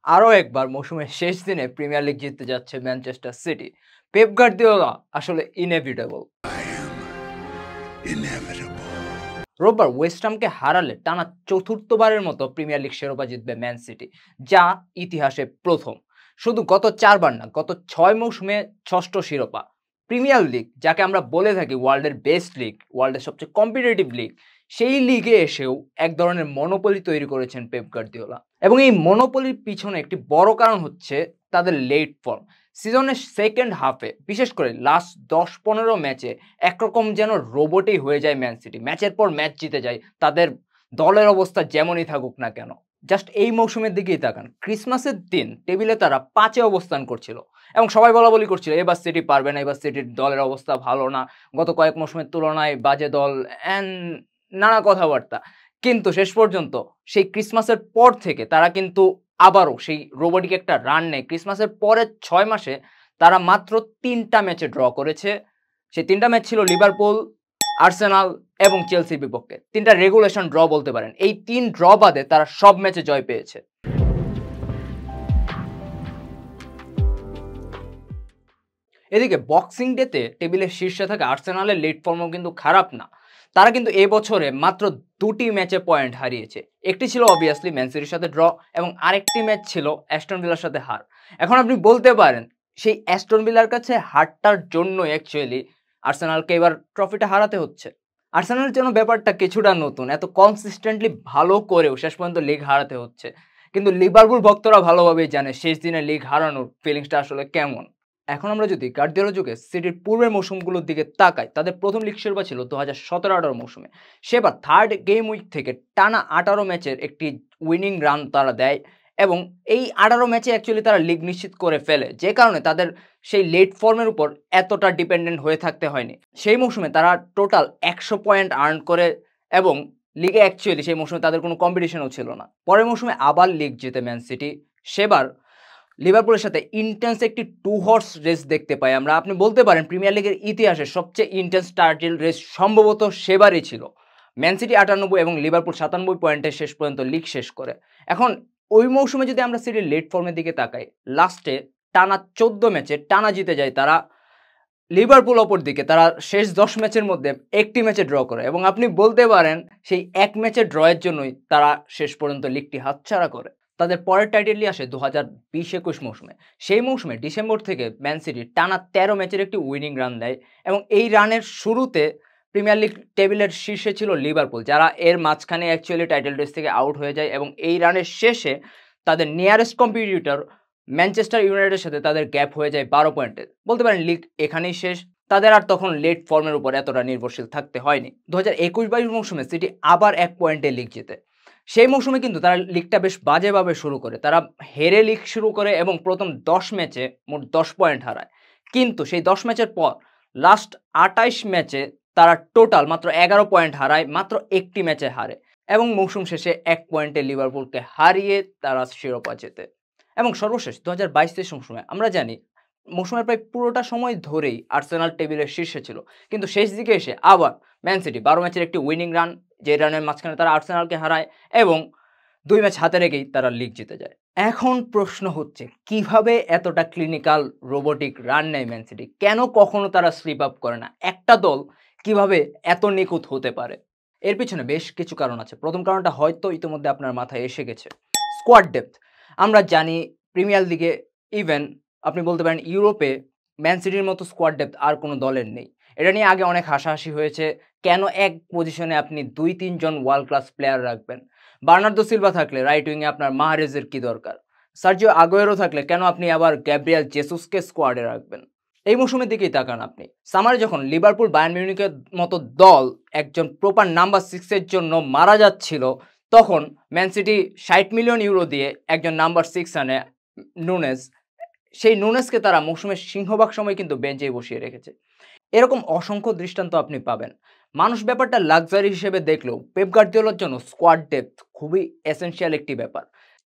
আরও একবার মৌসুমের শেষ দিনে প্রিমিয়ার লিগ জিততে যাচ্ছে ম্যানচেস্টার সিটি। পেপ গার্দিওলা আসলে ইনএভিটেবল। রোববার ওয়েস্ট হামকে হারালে টানা চতুর্থবারের মতো প্রিমিয়ার লিগ শিরোপা জিতবে ম্যান সিটি, যা ইতিহাসে প্রথম। শুধু গত 4 বার না, গত 6 মৌসুমে 6ষ্ঠ শিরোপা। প্রিমিয়ার লিগ, যাকে আমরা বলে থাকি ওয়ার্ল্ডের বেস্ট লিগ, ওয়ার্ল্ডের সবচেয়ে কম্পিটিটিভ লিগ, সেই লিগে এসেও এক ধরনের মনোপলি তৈরি করেছেন পেপ গার্দিওলা। এবং এই মনোপলির পিছনে একটি বড় কারণ হচ্ছে তাদের লেট ফর্ম। সিজনের সেকেন্ড হাফে, বিশেষ করে লাস্ট 10-15 ম্যাচে একরকম যেন রোবটই হয়ে যায় ম্যান সিটি। ম্যাচের পর ম্যাচ জিতে যায়, তাদের দলের অবস্থা যেমনই থাকুক না কেন। জাস্ট এই মৌসুমের দিকেই তাকান, ক্রিসমাসের দিন টেবিলে তারা 5-এ অবস্থান করছিল এবং সবাই বলাবলি করছিল এবার সিটি পারবে না, এবার সিটির দলের অবস্থা ভালো না, গত কয়েক মৌসুমের তুলনায় বাজে দল অ্যান্ড নানা কথাবার্তা। কিন্তু শেষ পর্যন্ত সেই ক্রিসমাসের পর থেকে তারা কিন্তু আবারও সেই রোবটিক একটা রান নেয়। ক্রিসমাসের পরের 6 মাসে তারা মাত্র 3টা ম্যাচে ড্র করেছে। সেই 3টা ম্যাচ ছিল লিভারপুল, আর্সেনাল এবং চেলসির বিপক্ষে। 3টা রেগুলেশন ড্র বলতে পারেন। এই 3 ড্র বাদে তারা সব ম্যাচে জয় পেয়েছে। এদিকে বক্সিং ডেতে টেবিলের শীর্ষে থাকা আর্সেনালের লেট ফর্মও কিন্তু খারাপ না। তারা কিন্তু এবছরে মাত্র 2টি ম্যাচে পয়েন্ট হারিয়েছে। একটি ছিল অবভিয়াসলি ম্যান সিটির সাথে ড্র এবং আরেকটি ম্যাচ ছিল অ্যাস্টন ভিলার সাথে হার। এখন আপনি বলতে পারেন সেই অ্যাস্টন ভিলার কাছে হারটার জন্য অ্যাকচুয়ালি আর্সেনালকে এবার ট্রফিটা হারাতে হচ্ছে। আর্সেনালের জন্য ব্যাপারটা কিছুটা নতুন, এত কনসিস্টেন্টলি ভালো করেও শেষ পর্যন্ত লিগ হারাতে হচ্ছে। কিন্তু লিভারপুল ভক্তরা ভালোভাবেই জানে শেষ দিনে লিগ হারানোর ফিলিংসটা আসলে কেমন। এখন আমরা যদি গার্দিওলা যুগে সিটির পূর্বের মৌসুমগুলোর দিকে তাকাই, তাদের প্রথম লিগ শিরোপা ছিল 2017-18 মৌসুমে। সেবার থার্ড গেম উইক থেকে টানা 18 ম্যাচের একটি উইনিং রান তারা দেয় এবং এই 18 ম্যাচে অ্যাকচুয়ালি তারা লিগ নিশ্চিত করে ফেলে, যে কারণে তাদের সেই লেট ফর্মের উপর এতটা ডিপেন্ডেন্ট হয়ে থাকতে হয়নি। সেই মৌসুমে তারা টোটাল 100 পয়েন্ট আর্ন করে এবং লিগে অ্যাকচুয়ালি সেই মৌসুমে তাদের কোনো কম্পিটিশনও ছিল না। পরের মৌসুমে আবার লিগ জেতে ম্যান সিটি। সেবার লিভারপুলের সাথে ইন্টেন্স একটি 2 হর্স রেস দেখতে পাই আমরা। আপনি বলতে পারেন প্রিমিয়ার লিগের ইতিহাসে সবচেয়ে ইন্টেন্স টাইটেল রেস সম্ভবত সেবারই ছিল। ম্যান সিটি 98 এবং লিভারপুল 97 পয়েন্টে শেষ পর্যন্ত লিগ শেষ করে। এখন ওই মৌসুমে যদি আমরা সিটির লেট ফর্মের দিকে তাকাই, লাস্টে টানা 14 ম্যাচে টানা জিতে যায় তারা। লিভারপুল অপর দিকে তারা শেষ 10 ম্যাচের মধ্যে একটি ম্যাচে ড্র করে এবং আপনি বলতে পারেন সেই এক ম্যাচের ড্রয়ের জন্যই তারা শেষ পর্যন্ত লিগটি হাতছাড়া করে। তাদের পরের টাইটেলই আসে 2020-21 মৌসুমে। সেই মৌসুমে ডিসেম্বর থেকে ম্যান সিটি টানা 13 ম্যাচের একটি উইনিং রান দেয় এবং এই রানের শুরুতে প্রিমিয়ার লিগ টেবিলের শীর্ষে ছিল লিভারপুল, যারা এর মাঝখানে অ্যাকচুয়ালি টাইটেল রেস থেকে আউট হয়ে যায় এবং এই রানের শেষে তাদের নিয়ারেস্ট কম্পিটিটর ম্যানচেস্টার ইউনাইটেডের সাথে তাদের গ্যাপ হয়ে যায় 12 পয়েন্টে। বলতে পারেন লিগ এখানেই শেষ। তাদের আর তখন লেট ফর্মের উপর এতটা নির্ভরশীল থাকতে হয়নি। 2021-22 মৌসুমে সিটি আবার 1 পয়েন্টে লিগ জেতে। সেই মৌসুমে কিন্তু তারা লিগটা বেশ বাজেভাবে শুরু করে। তারা হেরে লিগ শুরু করে এবং প্রথম 10 ম্যাচে মোট 10 পয়েন্ট হারায়। কিন্তু সেই 10 ম্যাচের পর লাস্ট 28 ম্যাচে তারা টোটাল মাত্র 11 পয়েন্ট হারায়, মাত্র একটি ম্যাচে হারে এবং মৌসুম শেষে 1 পয়েন্টে লিভারপুলকে হারিয়ে তারা শিরোপা জেতে। এবং সর্বশেষ 2022-23 মৌসুমে আমরা জানি মৌসুমের প্রায় পুরোটা সময় ধরেই আর্সেনাল টেবিলের শীর্ষে ছিল, কিন্তু শেষ দিকে এসে আবার ম্যান সিটি 12 ম্যাচের একটি উইনিং রান, যে রানের মাঝখানে তারা আর্সেনালকে হারায় এবং 2 ম্যাচ হাতে রেখেই তারা লিগ জিতে যায়। এখন প্রশ্ন হচ্ছে কিভাবে এতটা ক্লিনিক্যাল রোবোটিক রান নেয় ম্যান সিটি? কেন কখনো তারা স্লিপ আপ করে না? একটা দল কিভাবে এত নিখুঁত হতে পারে? এর পিছনে বেশ কিছু কারণ আছে। প্রথম কারণটা হয়তো ইতিমধ্যে আপনার মাথায় এসে গেছে, স্কোয়াড ডেপথ। আমরা জানি প্রিমিয়ার লিগে, ইভেন আপনি বলতে পারেন ইউরোপে, ম্যান সিটির মতো স্কোয়াড ডেপথ আর কোনো দলের নেই। এটা নিয়ে আগে অনেক হাসাহাসি হয়েছে, কেন এক পজিশনে আপনি 2-3 জন ওয়ার্ল্ড ক্লাস প্লেয়ার রাখবেন? বার্নার্দো সিলভা থাকলে রাইট উইংয়ে আপনার মাহরেজের কি দরকার? সার্জিও আগুয়েরো থাকলে কেন আপনি আবার গ্যাব্রিয়েল জেসুসকে স্কোয়াডে রাখবেন? এই মৌসুমের দিকেই তাকান আপনি। সামারে যখন লিভারপুল বায়ার্ন মিউনিখের মতো দল একজন প্রপার নাম্বার 6 এর জন্য মারা যাচ্ছিল, তখন ম্যান সিটি 60 মিলিয়ন ইউরো দিয়ে একজন নাম্বার 6 আনে, নুনেজ। সেই নুনেজকে তারা মৌসুমের সিংহভাগ সময় কিন্তু বেঞ্চেই বসিয়ে রেখেছে। এরকম অসংখ্য দৃষ্টান্ত আপনি পাবেন। মানুষ ব্যাপারটা লাক্সারি হিসেবে দেখলেও পেপ গার্দিওলার জন্য স্কোয়াড ডেপথ খুবই এসেনশিয়াল একটি ব্যাপার।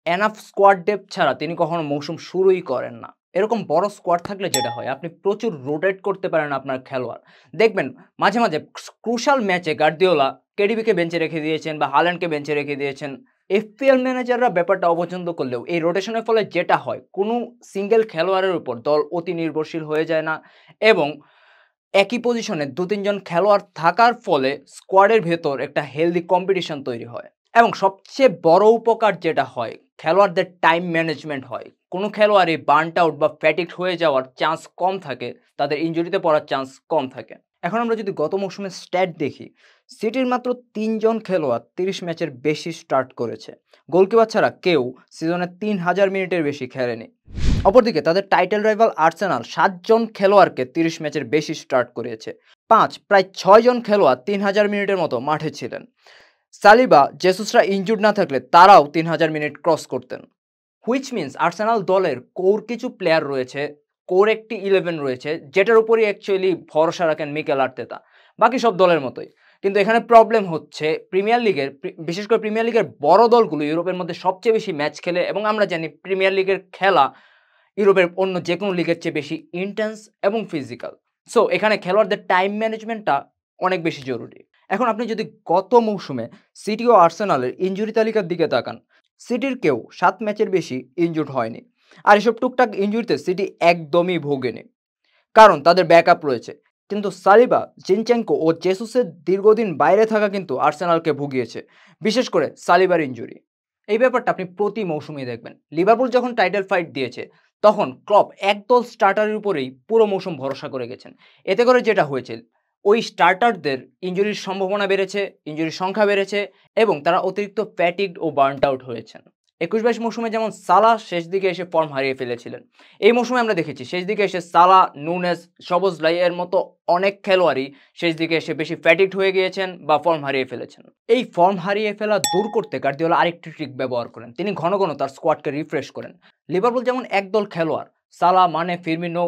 এনাফ স্কোয়াড ডেপথ ছাড়া তিনি কখনো মৌসুম শুরুই করেন না। এরকম বড় স্কোয়াড থাকলে যেটা হয়, আপনি প্রচুর রোটেট করতে পারেন আপনার খেলোয়াড়। দেখবেন মাঝে মাঝে ক্রুশাল ম্যাচে গার্দিওলা কেডিবিকে বেঞ্চে রেখে দিয়েছেন বা হাল্যান্ডকে বেঞ্চে রেখে দিয়েছেন, এফপিএল ম্যানেজাররা ব্যাপারটা অপছন্দ করলেও এই রোটেশনের ফলে যেটা হয়, কোনো সিঙ্গেল খেলোয়াড়ের উপর দল অতি নির্ভরশীল হয়ে যায় না এবং একই পজিশনে ২-৩ জন খেলোয়াড় থাকার ফলে স্কোয়াডের ভেতর একটা হেলদি কম্পিটিশন তৈরি হয় এবং সবচেয়ে বড় উপকার যেটা হয়, খেলোয়াড়দের টাইম ম্যানেজমেন্ট হয়। কোনো খেলোয়াড়ই বার্নড আউট বা ফ্যাটিগড হয়ে যাওয়ার চান্স কম থাকে, তাদের ইনজুরিতে পড়ার চান্স কম থাকে। এখন আমরা যদি গত মৌসুমের স্ট্যাট দেখি, সিটির মাত্র ৩ জন খেলোয়াড় ৩০ ম্যাচের বেশি স্টার্ট করেছে। গোলকিপার ছাড়া কেউ সিজনে ৩,০০০ মিনিটের বেশি খেলেনি। অপরদিকে তাদের টাইটেল রাইভাল আর্সেনাল ৭ জন খেলোয়াড়কে ৩০ ম্যাচের বেশি স্টার্ট করিয়েছে। প্রায় ৬ জন খেলোয়াড় ৩,০০০ মিনিটের মতো মাঠে ছিলেন। সালিবা, জেসুসরা ইনজুর্ড না থাকলে তারাও ৩,০০০ মিনিট ক্রস করতেন। হুইচ মিনস আর্সেনাল দলের কোর কিছু প্লেয়ার রয়েছে, কোর একটি 11 রয়েছে, যেটার উপরই অ্যাকচুয়ালি ভরসা রাখেন মিকেল আর্তেতা, বাকি সব দলের মতোই। কিন্তু এখানে প্রবলেম হচ্ছে প্রিমিয়ার লিগের, বিশেষ করে প্রিমিয়ার লিগের বড় দলগুলো ইউরোপের মধ্যে সবচেয়ে বেশি ম্যাচ খেলে এবং আমরা জানি প্রিমিয়ার লিগের খেলা ইউরোপের অন্য যে কোনো লিগের চেয়ে বেশি ইন্টেন্স এবং ফিজিক্যাল। সো এখানে খেলোয়াড়দের টাইম ম্যানেজমেন্টটা অনেক বেশি জরুরি। এখন আপনি যদি গত মৌসুমে সিটি ও আর্সেনালের ইনজুরি তালিকার দিকে তাকান, সিটির কেউ ৭ ম্যাচের বেশি ইনজুর্ড হয়নি। আর এসব টুকটাক ইনজুরিতে সিটি একদমই ভোগেনি, কারণ তাদের ব্যাকআপ রয়েছে। কিন্তু সালিবা, জিনচেঙ্কো ও জেসুসের দীর্ঘদিন বাইরে থাকা কিন্তু আর্সেনালকে ভুগিয়েছে, বিশেষ করে সালিবার ইনজুরি। এই ব্যাপারটা আপনি প্রতি মৌসুমেই দেখবেন। লিভারপুল যখন টাইটেল ফাইট দিয়েছে, তখন ক্লপ একদল স্টার্টারের উপরেই পুরো মৌসুম ভরসা করে গেছেন। এতে করে যেটা হয়েছে, ওই স্টার্টারদের ইনজুরির সম্ভাবনা বেড়েছে, ইনজুরির সংখ্যা বেড়েছে এবং তারা অতিরিক্ত ফ্যাটিগড ও বার্নড আউট হয়েছেন। ২১-২২ মৌসুমে যেমন সালাহ শেষ দিকে এসে ফর্ম হারিয়ে ফেলেছিলেন, এই মৌসুমে আমরা দেখেছি শেষ দিকে এসে সালাহ, নুনেস, সবোসলাই এর মতো অনেক খেলোয়াড়ই শেষ দিকে এসে বেশি ফ্যাটিগড হয়ে গিয়েছেন বা ফর্ম হারিয়ে ফেলেছেন। এই ফর্ম হারিয়ে ফেলা দূর করতে গার্দিওলা আরেকটি ট্রিক ব্যবহার করেন। তিনি ঘন ঘন তার স্কোয়াডকে রিফ্রেশ করেন। লিভারপুল যেমন একদল খেলোয়াড় সালাহ, মানে, ফিরমিনো,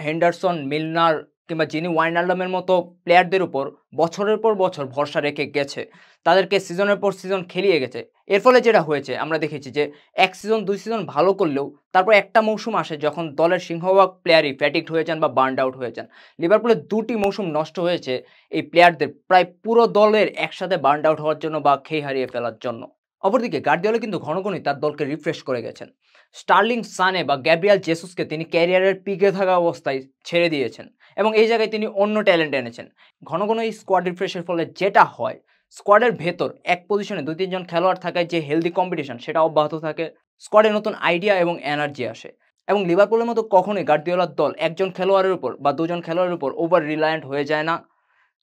হেন্ডারসন, মিলনার কিংবা জিনি ওয়াইনাল্ডামের মতো প্লেয়ারদের উপর বছরের পর বছর ভরসা রেখে গেছে, তাদেরকে সিজনের পর সিজন খেলিয়ে গেছে। এর ফলে যেটা হয়েছে, আমরা দেখেছি যে এক সিজন ২ সিজন ভালো করলেও তারপর একটা মৌসুম আসে যখন দলের সিংহভাগ প্লেয়ারই ফ্যাটিগড হয়ে যান বা বার্নড আউট হয়ে যান। লিভারপুলের ২টি মৌসুম নষ্ট হয়েছে এই প্লেয়ারদের প্রায় পুরো দলের একসাথে বার্নড আউট হওয়ার জন্য বা খেই হারিয়ে ফেলার জন্য। অপরদিকে গার্দিওলা কিন্তু ঘন ঘনই তার দলকে রিফ্রেশ করে গেছেন। স্টার্লিং, সানে বা গ্যাব্রিয়েল জেসুসকে তিনি ক্যারিয়ারের পিকে থাকা অবস্থায় ছেড়ে দিয়েছেন এবং এই জায়গায় তিনি অন্য ট্যালেন্ট এনেছেন। ঘন ঘন এই স্কোয়াড রিফ্রেশের ফলে যেটা হয়, স্কোয়াডের ভেতর এক পজিশনে ২-৩ জন খেলোয়াড় থাকায় যে হেলদি কম্পিটিশন সেটা অব্যাহত থাকে, স্কোয়াডে নতুন আইডিয়া এবং এনার্জি আসে এবং লিভারপুলের মতো কখনোই গার্দিওলার দল একজন খেলোয়াড়ের উপর বা দুজন খেলোয়াড়ের উপর ওভার রিলায়েন্ট হয়ে যায় না,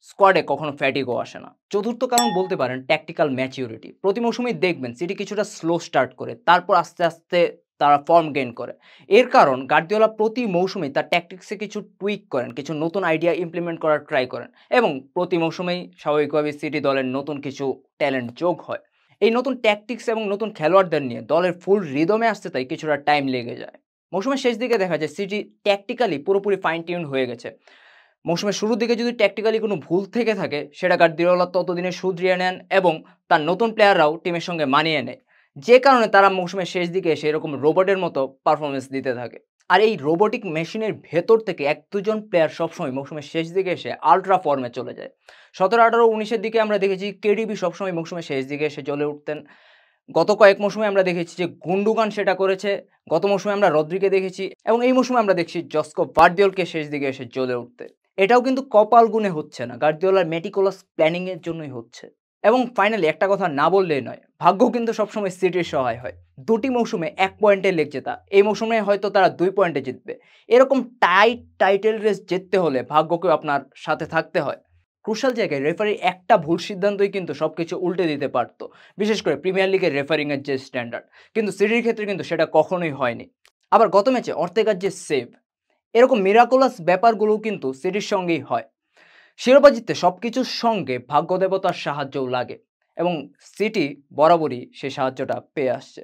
স্কোয়াডে কখনো ফ্যাটিগও আসে না। চতুর্থ কারণ বলতে পারেন ট্যাকটিক্যাল ম্যাচিউরিটি। প্রতি মৌসুমেই দেখবেন সিটি কিছুটা স্লো স্টার্ট করে, তারপর আস্তে আস্তে তারা ফর্ম গেইন করে। এর কারণ গার্দিওলা প্রতি মৌসুমেই তার ট্যাকটিক্সে কিছু টুইক করেন, কিছু নতুন আইডিয়া ইমপ্লিমেন্ট করার ট্রাই করেন এবং প্রতি মৌসুমেই স্বাভাবিকভাবেই সিটি দলের নতুন কিছু ট্যালেন্ট যোগ হয়। এই নতুন ট্যাকটিক্স এবং নতুন খেলোয়াড়দের নিয়ে দলের ফুল রিদমে আসতে তাই কিছুটা টাইম লেগে যায়। মৌসুমের শেষ দিকে দেখা যায় সিটি ট্যাকটিক্যালি পুরোপুরি ফাইন টিউন হয়ে গেছে। মৌসুমের শুরুর দিকে যদি ট্যাকটিক্যালি কোনো ভুল থেকে থাকে, সেটা গার্দিওলা ততদিনে শুধরিয়ে নেন এবং তার নতুন প্লেয়াররাও টিমের সঙ্গে মানিয়ে নেয়, যে কারণে তারা মৌসুমের শেষ দিকে এসে এরকম রোবটের মতো পারফরমেন্স দিতে থাকে। আর এই রোবোটিক মেশিনের ভেতর থেকে ১-২ জন প্লেয়ার সবসময় মৌসুমের শেষ দিকে এসে আলট্রা ফর্মে চলে যায়। ১৭, ১৮, ১৯-এর দিকে আমরা দেখেছি কেডিবি সবসময় মৌসুমের শেষ দিকে এসে জ্বলে উঠতেন। গত কয়েক মৌসুমে আমরা দেখেছি যে গুন্ডোগান সেটা করেছে, গত মৌসুমে আমরা রদ্রিকে দেখেছি এবং এই মৌসুমে আমরা দেখছি জস্কো ভার্দিওলকে শেষ দিকে এসে জ্বলে উঠতে। এটাও কিন্তু কপাল গুণে হচ্ছে না, গার্দিওলার মেটিকুলাস প্ল্যানিং এর জন্যই হচ্ছে। এবং ফাইনালি একটা কথা না বললেই নয়, ভাগ্য কিন্তু সবসময় সিটির সহায় হয়। ২টি মৌসুমে ১ পয়েন্টে লেগ জেতা, এই মৌসুমে হয়তো তারা ২ পয়েন্টে জিতবে। এরকম টাইটেল রেস জিততে হলে ভাগ্যকেও আপনার সাথে থাকতে হয়। ক্রুশাল জায়গায় রেফারির একটা ভুল সিদ্ধান্তই কিন্তু সবকিছু উল্টে দিতে পারত, বিশেষ করে প্রিমিয়ার লিগের রেফারিং এর যে স্ট্যান্ডার্ড, কিন্তু সিটির ক্ষেত্রে কিন্তু সেটা কখনোই হয়নি। আবার গত ম্যাচে অর্তেগার যে সেভ, এরকম মিরাকুলাস ব্যাপারগুলোও কিন্তু সিটির সঙ্গেই হয়। শিরোপা জিততে সবকিছুর সঙ্গে ভাগ্য দেবতার সাহায্যও লাগে এবং সিটি বরাবরই সেই সাহায্যটা পেয়ে আসছে।